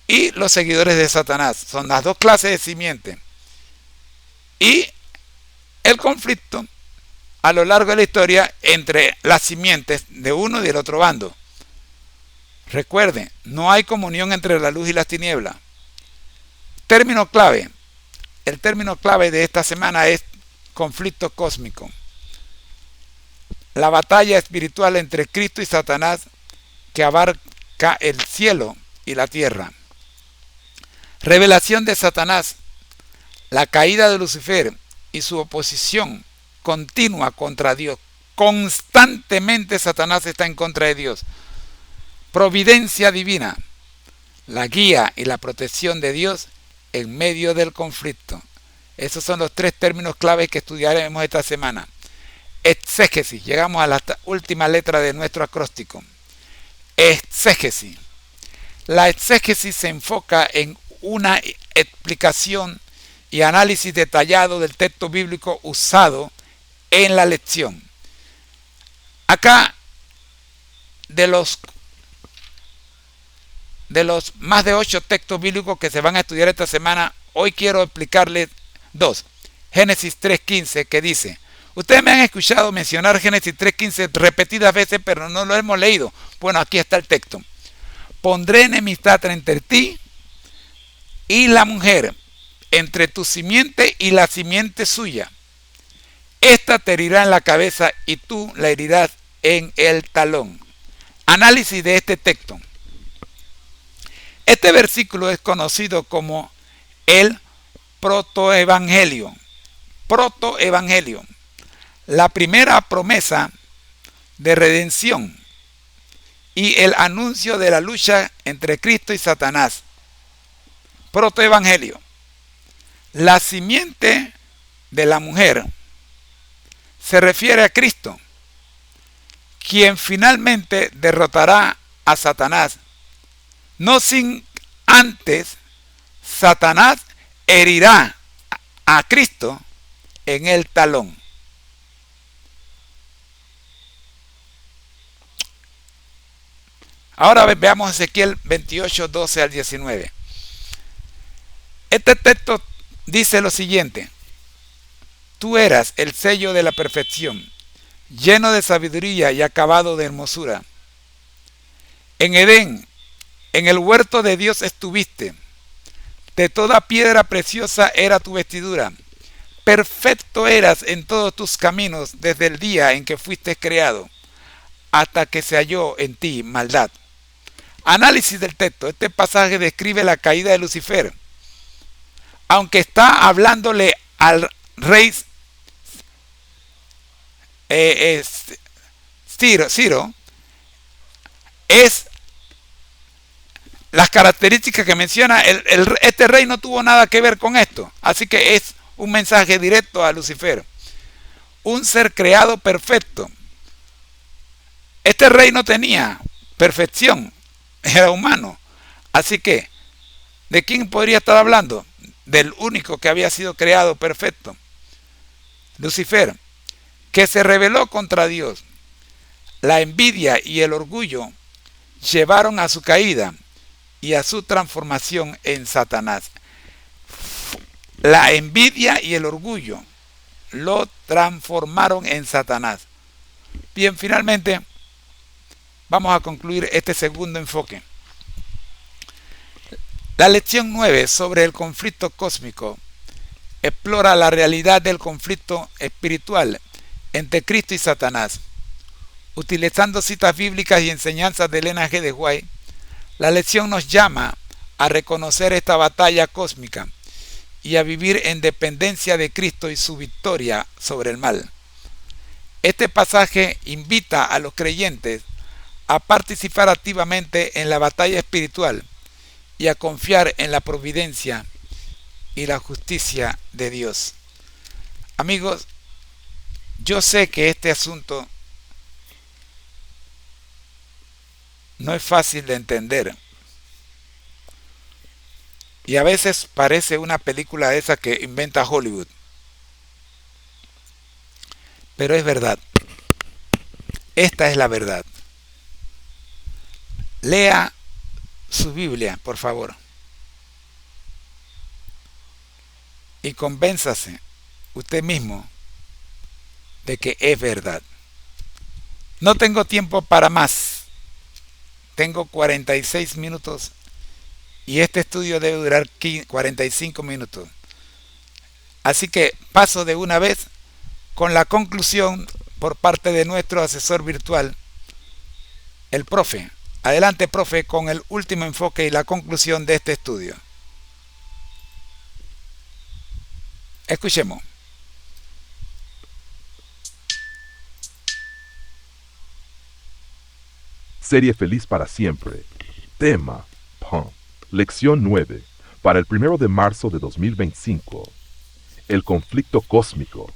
y los seguidores de Satanás. Son las dos clases de simiente. Y el conflicto a lo largo de la historia entre las simientes de uno y del otro bando. Recuerden, no hay comunión entre la luz y las tinieblas. Término clave. El término clave de esta semana es conflicto cósmico. La batalla espiritual entre Cristo y Satanás que abarca el cielo y la tierra. Revelación de Satanás. La caída de Lucifer y su oposición continua contra Dios. Constantemente Satanás está en contra de Dios. Providencia divina. La guía y la protección de Dios en medio del conflicto. Esos son los tres términos claves que estudiaremos esta semana. Exégesis. Llegamos a la última letra de nuestro acróstico. Exégesis. La exégesis se enfoca en una explicación y análisis detallado del texto bíblico usado en la lección. Acá, de los más de 8 textos bíblicos que se van a estudiar esta semana, hoy quiero explicarles dos. Génesis 3:15, que dice: ustedes me han escuchado mencionar Génesis 3:15 repetidas veces, pero no lo hemos leído. Bueno, aquí está el texto. Pondré enemistad entre ti y la mujer, entre tu simiente y la simiente suya. Esta te herirá en la cabeza y tú la herirás en el talón. Análisis de este texto. Este versículo es conocido como el protoevangelio. Protoevangelio. La primera promesa de redención y el anuncio de la lucha entre Cristo y Satanás. Protoevangelio. La simiente de la mujer se refiere a Cristo, quien finalmente derrotará a Satanás. No sin antes Satanás herirá a Cristo en el talón. Ahora veamos Ezequiel 28, 12 al 19. Este texto dice lo siguiente: tú eras el sello de la perfección, lleno de sabiduría y acabado de hermosura. En Edén, en el huerto de Dios estuviste. De toda piedra preciosa era tu vestidura. Perfecto eras en todos tus caminos desde el día en que fuiste creado, hasta que se halló en ti maldad. Análisis del texto. Este pasaje describe la caída de Lucifer. Aunque está hablándole al rey Ciro, es las características que menciona. Este rey no tuvo nada que ver con esto, así que es un mensaje directo a Lucifer, un ser creado perfecto. Este rey no tenía perfección, era humano, así que ¿de quién podría estar hablando? Del único que había sido creado perfecto, Lucifer, que se rebeló contra Dios. La envidia y el orgullo llevaron a su caída y a su transformación en Satanás. La envidia y el orgullo lo transformaron en Satanás. Bien, finalmente vamos a concluir este segundo enfoque. La lección 9 sobre el conflicto cósmico explora la realidad del conflicto espiritual entre Cristo y Satanás. Utilizando citas bíblicas y enseñanzas de Elena G. de White, la lección nos llama a reconocer esta batalla cósmica y a vivir en dependencia de Cristo y su victoria sobre el mal. Este pasaje invita a los creyentes a participar activamente en la batalla espiritual y a confiar en la providencia y la justicia de Dios. Amigos, yo sé que este asunto no es fácil de entender y a veces parece una película esa que inventa Hollywood, pero es verdad. Esta es la verdad. Lea su Biblia, por favor, y convénzase usted mismo de que es verdad. No tengo tiempo para más. Tengo 46 minutos y este estudio debe durar 45 minutos. Así que paso de una vez con la conclusión por parte de nuestro asesor virtual, el profe. Adelante, profe, con el último enfoque y la conclusión de este estudio. Escuchemos. Serie Feliz para Siempre. Tema: POM. Lección 9. Para el 1 de marzo de 2025. El conflicto cósmico.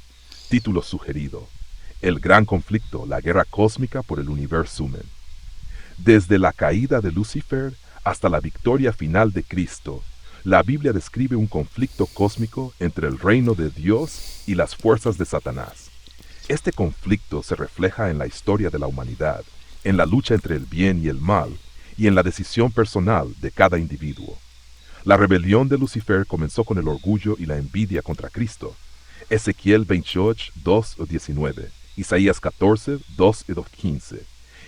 Título sugerido: El gran conflicto, la guerra cósmica por el universumen. Desde la caída de Lucifer hasta la victoria final de Cristo, la Biblia describe un conflicto cósmico entre el reino de Dios y las fuerzas de Satanás. Este conflicto se refleja en la historia de la humanidad, en la lucha entre el bien y el mal, y en la decisión personal de cada individuo. La rebelión de Lucifer comenzó con el orgullo y la envidia contra Cristo. Ezequiel 28, 2-19, Isaías 14, 2-15.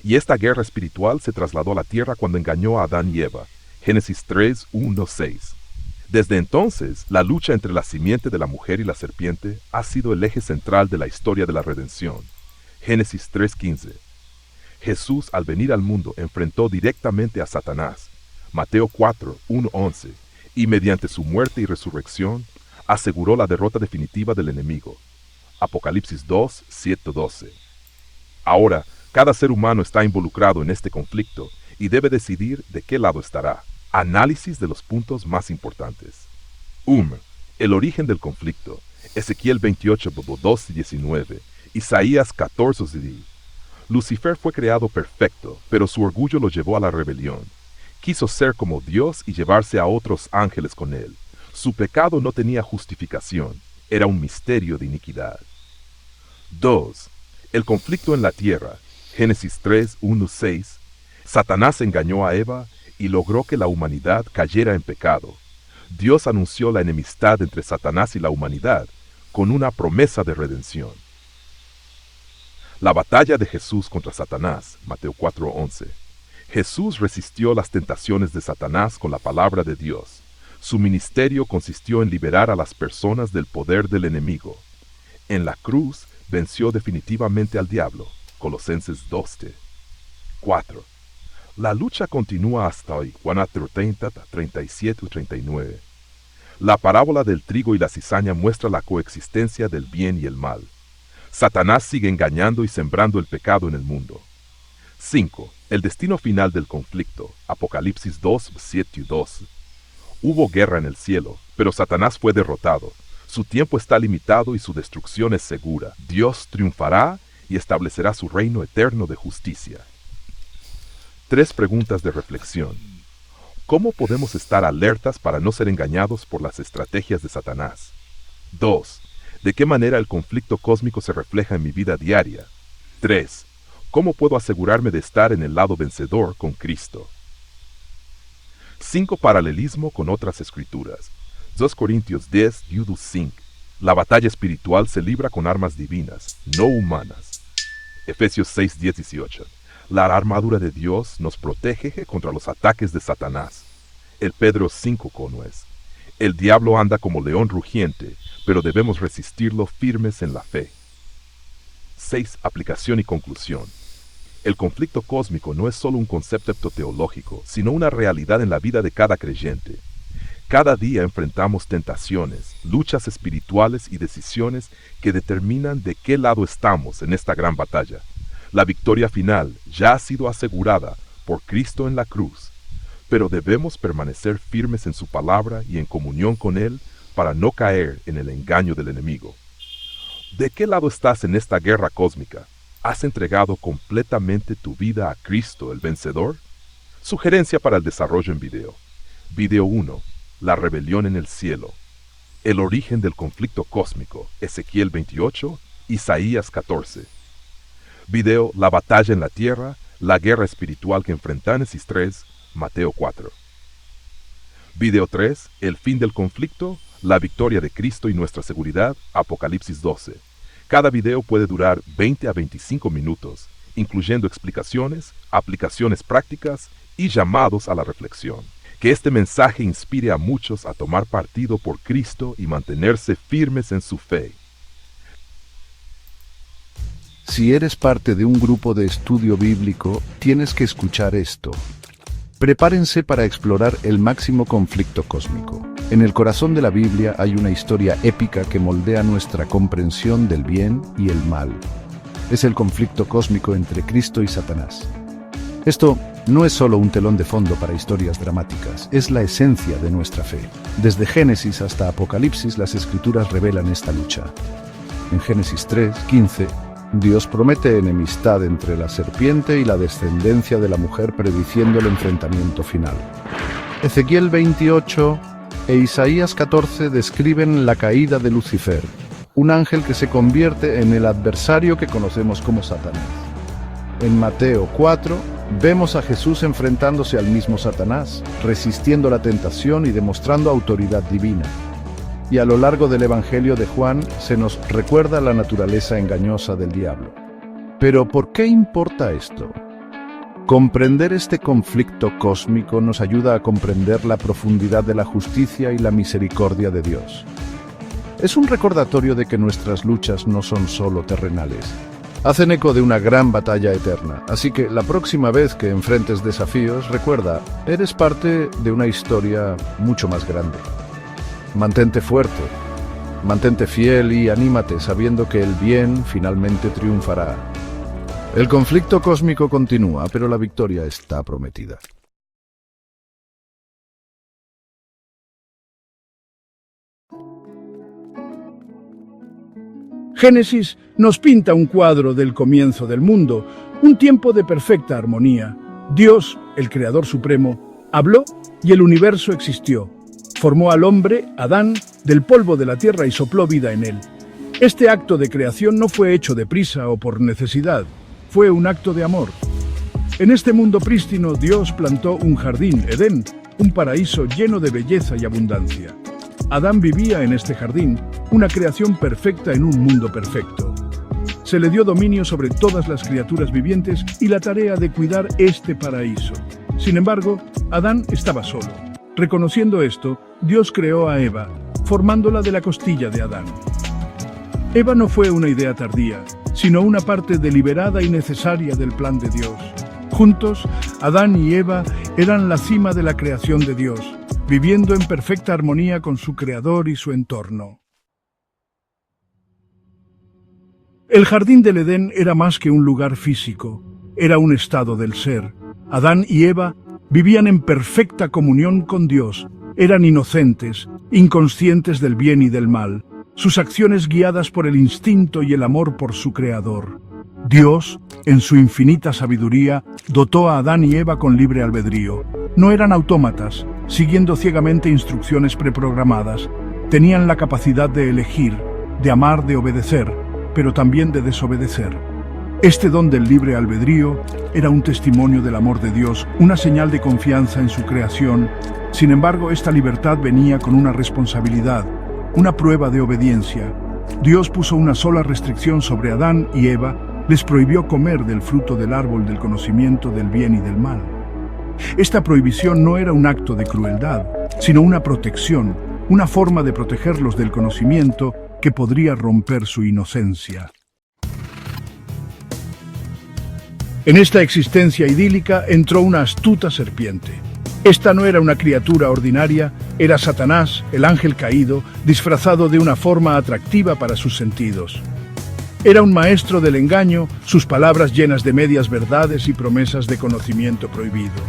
Y esta guerra espiritual se trasladó a la tierra cuando engañó a Adán y Eva. Génesis 3, 1-6. Desde entonces, la lucha entre la simiente de la mujer y la serpiente ha sido el eje central de la historia de la redención. Génesis 3:15. Jesús, al venir al mundo, enfrentó directamente a Satanás. Mateo 4, 1-11. Y mediante su muerte y resurrección, aseguró la derrota definitiva del enemigo. Apocalipsis 2, 7-12. Ahora, cada ser humano está involucrado en este conflicto y debe decidir de qué lado estará. Análisis de los puntos más importantes. El origen del conflicto. Ezequiel 28, 2-19. Isaías 14, 10. Lucifer fue creado perfecto, pero su orgullo lo llevó a la rebelión. Quiso ser como Dios y llevarse a otros ángeles con él. Su pecado no tenía justificación, era un misterio de iniquidad. 2. El conflicto en la tierra. Génesis 3, 1-6. Satanás engañó a Eva y logró que la humanidad cayera en pecado. Dios anunció la enemistad entre Satanás y la humanidad con una promesa de redención. La batalla de Jesús contra Satanás. Mateo 4:11. Jesús resistió las tentaciones de Satanás con la palabra de Dios. Su ministerio consistió en liberar a las personas del poder del enemigo. En la cruz venció definitivamente al diablo. Colosenses 2:10. 4. La lucha continúa hasta hoy. Juan 30, 37 y 39. La parábola del trigo y la cizaña muestra la coexistencia del bien y el mal. Satanás sigue engañando y sembrando el pecado en el mundo. 5. El destino final del conflicto. Apocalipsis 2, 7 y 12. Hubo guerra en el cielo, pero Satanás fue derrotado. Su tiempo está limitado y su destrucción es segura. Dios triunfará y establecerá su reino eterno de justicia. 3 preguntas de reflexión. ¿Cómo podemos estar alertas para no ser engañados por las estrategias de Satanás? 2. ¿De qué manera el conflicto cósmico se refleja en mi vida diaria? 3. ¿Cómo puedo asegurarme de estar en el lado vencedor con Cristo? 5. Paralelismo con otras escrituras. 2 Corintios 10, 5. La batalla espiritual se libra con armas divinas, no humanas. Efesios 6, 10, 18. La armadura de Dios nos protege contra los ataques de Satanás. El Pedro 5:1 es. El diablo anda como león rugiente, pero debemos resistirlo firmes en la fe. 6. Aplicación y conclusión. El conflicto cósmico no es solo un concepto teológico, sino una realidad en la vida de cada creyente. Cada día enfrentamos tentaciones, luchas espirituales y decisiones que determinan de qué lado estamos en esta gran batalla. La victoria final ya ha sido asegurada por Cristo en la cruz, pero debemos permanecer firmes en su palabra y en comunión con Él para no caer en el engaño del enemigo. ¿De qué lado estás en esta guerra cósmica? ¿Has entregado completamente tu vida a Cristo el vencedor? Sugerencia para el desarrollo en video. Video 1. La rebelión en el cielo. El origen del conflicto cósmico. Ezequiel 28, Isaías 14. Video La batalla en la tierra, la guerra espiritual que enfrenta Génesis 3, Mateo 4. Video 3. El fin del conflicto, la victoria de Cristo y nuestra seguridad, Apocalipsis 12. Cada video puede durar 20 a 25 minutos, incluyendo explicaciones, aplicaciones prácticas y llamados a la reflexión. Que este mensaje inspire a muchos a tomar partido por Cristo y mantenerse firmes en su fe. Si eres parte de un grupo de estudio bíblico, tienes que escuchar esto. Prepárense para explorar el máximo conflicto cósmico. En el corazón de la Biblia hay una historia épica que moldea nuestra comprensión del bien y el mal. Es el conflicto cósmico entre Cristo y Satanás. Esto no es solo un telón de fondo para historias dramáticas, es la esencia de nuestra fe. Desde Génesis hasta Apocalipsis, las Escrituras revelan esta lucha. En Génesis 3:15, Dios promete enemistad entre la serpiente y la descendencia de la mujer, prediciendo el enfrentamiento final. Ezequiel 28 e Isaías 14 describen la caída de Lucifer, un ángel que se convierte en el adversario que conocemos como Satanás. En Mateo 4, vemos a Jesús enfrentándose al mismo Satanás, resistiendo la tentación y demostrando autoridad divina. Y a lo largo del Evangelio de Juan se nos recuerda la naturaleza engañosa del diablo. Pero ¿por qué importa esto? Comprender este conflicto cósmico nos ayuda a comprender la profundidad de la justicia y la misericordia de Dios. Es un recordatorio de que nuestras luchas no son solo terrenales. Hacen eco de una gran batalla eterna, así que la próxima vez que enfrentes desafíos, recuerda, eres parte de una historia mucho más grande. Mantente fuerte, mantente fiel y anímate sabiendo que el bien finalmente triunfará. El conflicto cósmico continúa, pero la victoria está prometida. Génesis nos pinta un cuadro del comienzo del mundo, un tiempo de perfecta armonía. Dios, el Creador Supremo, habló y el universo existió. Formó al hombre, Adán, del polvo de la tierra y sopló vida en él. Este acto de creación no fue hecho deprisa o por necesidad, fue un acto de amor. En este mundo prístino, Dios plantó un jardín, Edén, un paraíso lleno de belleza y abundancia. Adán vivía en este jardín, una creación perfecta en un mundo perfecto. Se le dio dominio sobre todas las criaturas vivientes y la tarea de cuidar este paraíso. Sin embargo, Adán estaba solo. Reconociendo esto, Dios creó a Eva, formándola de la costilla de Adán. Eva no fue una idea tardía, sino una parte deliberada y necesaria del plan de Dios. Juntos, Adán y Eva eran la cima de la creación de Dios, viviendo en perfecta armonía con su Creador y su entorno. El jardín del Edén era más que un lugar físico, era un estado del ser. Adán y Eva vivían en perfecta comunión con Dios, eran inocentes, inconscientes del bien y del mal, sus acciones guiadas por el instinto y el amor por su Creador. Dios, en su infinita sabiduría, dotó a Adán y Eva con libre albedrío. No eran autómatas, siguiendo ciegamente instrucciones preprogramadas. Tenían la capacidad de elegir, de amar, de obedecer, pero también de desobedecer. Este don del libre albedrío era un testimonio del amor de Dios, una señal de confianza en su creación. Sin embargo, esta libertad venía con una responsabilidad. una prueba de obediencia. Dios puso una sola restricción sobre Adán y Eva, les prohibió comer del fruto del árbol del conocimiento del bien y del mal. Esta prohibición no era un acto de crueldad, sino una protección, una forma de protegerlos del conocimiento que podría romper su inocencia. En esta existencia idílica entró una astuta serpiente. Esta no era una criatura ordinaria, era Satanás, el ángel caído, disfrazado de una forma atractiva para sus sentidos. Era un maestro del engaño, sus palabras llenas de medias verdades y promesas de conocimiento prohibido.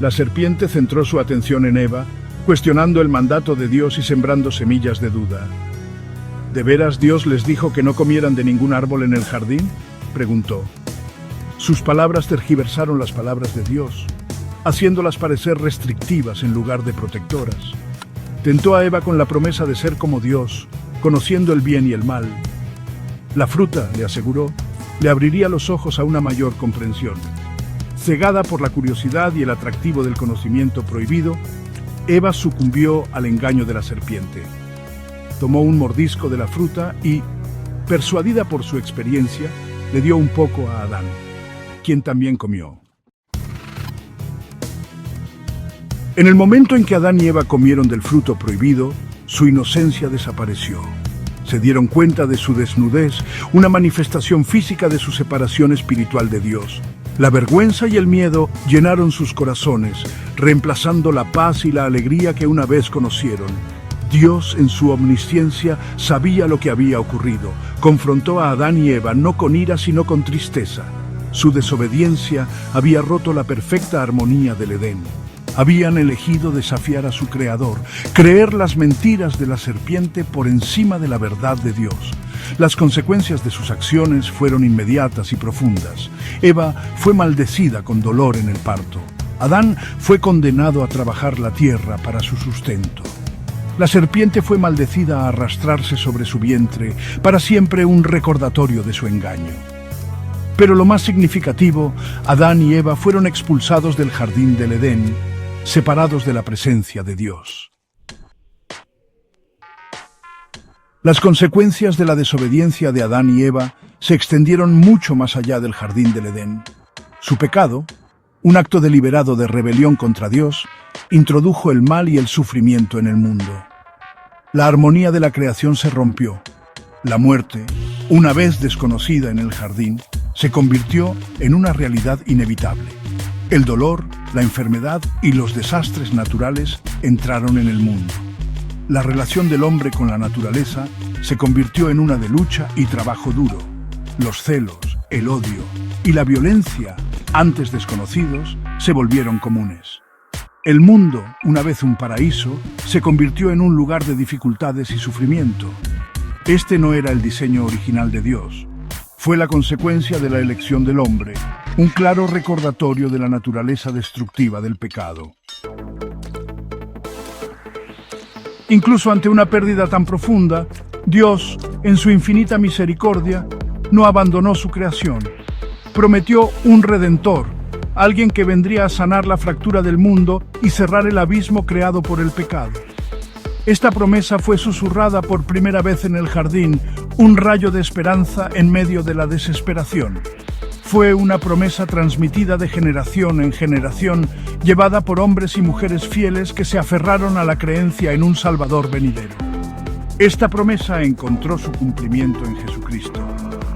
La serpiente centró su atención en Eva, cuestionando el mandato de Dios y sembrando semillas de duda. ¿De veras Dios les dijo que no comieran de ningún árbol en el jardín?, preguntó. Sus palabras tergiversaron las palabras de Dios, haciéndolas parecer restrictivas en lugar de protectoras. Tentó a Eva con la promesa de ser como Dios, conociendo el bien y el mal. La fruta, le aseguró, le abriría los ojos a una mayor comprensión. Cegada por la curiosidad y el atractivo del conocimiento prohibido, Eva sucumbió al engaño de la serpiente. Tomó un mordisco de la fruta y, persuadida por su experiencia, le dio un poco a Adán, quien también comió. En el momento en que Adán y Eva comieron del fruto prohibido, su inocencia desapareció. Se dieron cuenta de su desnudez, una manifestación física de su separación espiritual de Dios. La vergüenza y el miedo llenaron sus corazones, reemplazando la paz y la alegría que una vez conocieron. Dios, en su omnisciencia, sabía lo que había ocurrido. Confrontó a Adán y Eva no con ira, sino con tristeza. Su desobediencia había roto la perfecta armonía del Edén. Habían elegido desafiar a su Creador, creer las mentiras de la serpiente por encima de la verdad de Dios. Las consecuencias de sus acciones fueron inmediatas y profundas. Eva fue maldecida con dolor en el parto. Adán fue condenado a trabajar la tierra para su sustento. La serpiente fue maldecida a arrastrarse sobre su vientre, para siempre un recordatorio de su engaño. Pero lo más significativo, Adán y Eva fueron expulsados del jardín del Edén, separados de la presencia de Dios. Las consecuencias de la desobediencia de Adán y Eva se extendieron mucho más allá del jardín del Edén. Su pecado, un acto deliberado de rebelión contra Dios, introdujo el mal y el sufrimiento en el mundo. La armonía de la creación se rompió. La muerte, una vez desconocida en el jardín, se convirtió en una realidad inevitable. El dolor, la enfermedad y los desastres naturales entraron en el mundo. La relación del hombre con la naturaleza se convirtió en una de lucha y trabajo duro. Los celos, el odio y la violencia, antes desconocidos, se volvieron comunes. El mundo, una vez un paraíso, se convirtió en un lugar de dificultades y sufrimiento. Este no era el diseño original de Dios. Fue la consecuencia de la elección del hombre, un claro recordatorio de la naturaleza destructiva del pecado. Incluso ante una pérdida tan profunda, Dios, en su infinita misericordia, no abandonó su creación. Prometió un redentor, alguien que vendría a sanar la fractura del mundo y cerrar el abismo creado por el pecado. Esta promesa fue susurrada por primera vez en el jardín, un rayo de esperanza en medio de la desesperación. Fue una promesa transmitida de generación en generación, llevada por hombres y mujeres fieles que se aferraron a la creencia en un Salvador venidero. Esta promesa encontró su cumplimiento en Jesucristo.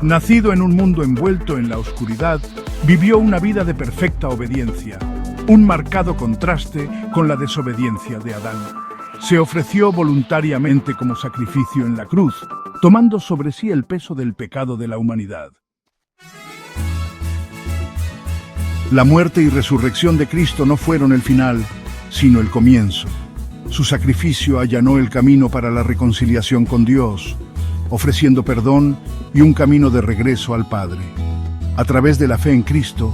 Nacido en un mundo envuelto en la oscuridad, vivió una vida de perfecta obediencia, un marcado contraste con la desobediencia de Adán. Se ofreció voluntariamente como sacrificio en la cruz, tomando sobre sí el peso del pecado de la humanidad. La muerte y resurrección de Cristo no fueron el final, sino el comienzo. Su sacrificio allanó el camino para la reconciliación con Dios, ofreciendo perdón y un camino de regreso al Padre. A través de la fe en Cristo,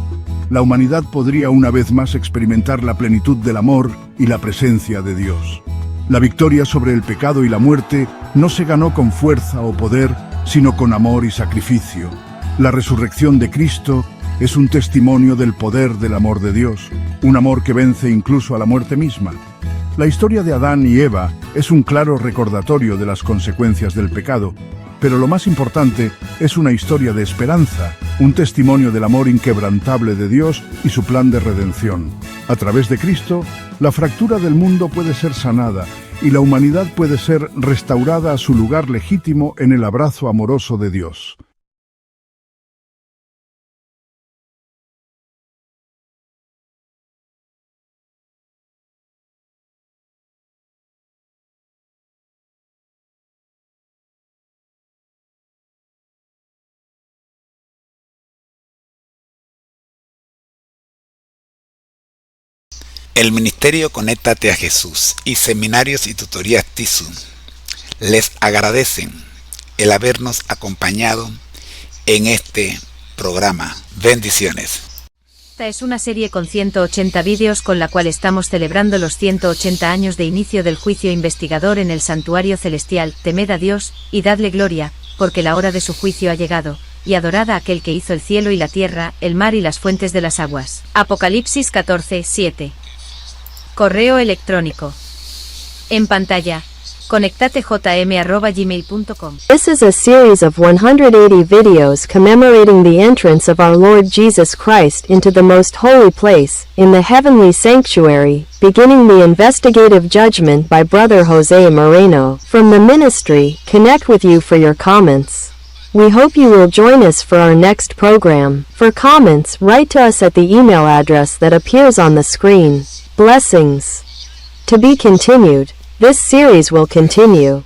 la humanidad podría una vez más experimentar la plenitud del amor y la presencia de Dios. La victoria sobre el pecado y la muerte no se ganó con fuerza o poder, sino con amor y sacrificio. La resurrección de Cristo es un testimonio del poder del amor de Dios, un amor que vence incluso a la muerte misma. La historia de Adán y Eva es un claro recordatorio de las consecuencias del pecado, pero lo más importante es una historia de esperanza, un testimonio del amor inquebrantable de Dios y su plan de redención. A través de Cristo, la fractura del mundo puede ser sanada y la humanidad puede ser restaurada a su lugar legítimo en el abrazo amoroso de Dios. El Ministerio Conéctate a Jesús y Seminarios y Tutorías TISU les agradecen el habernos acompañado en este programa. Bendiciones. Esta es una serie con 180 vídeos con la cual estamos celebrando los 180 años de inicio del juicio investigador en el santuario celestial. Temed a Dios, y dadle gloria, porque la hora de su juicio ha llegado, y adorad a aquel que hizo el cielo y la tierra, el mar y las fuentes de las aguas. Apocalipsis 14:7. Correo electrónico. En pantalla. conectatejm@gmail.com. This is a series of 180 videos commemorating the entrance of our Lord Jesus Christ into the most holy place, in the heavenly sanctuary, beginning the investigative judgment by Brother Jose Moreno. From the ministry, connect with you for your comments. We hope you will join us for our next program. For comments, write to us at the email address that appears on the screen. Blessings. To be continued. This series will continue.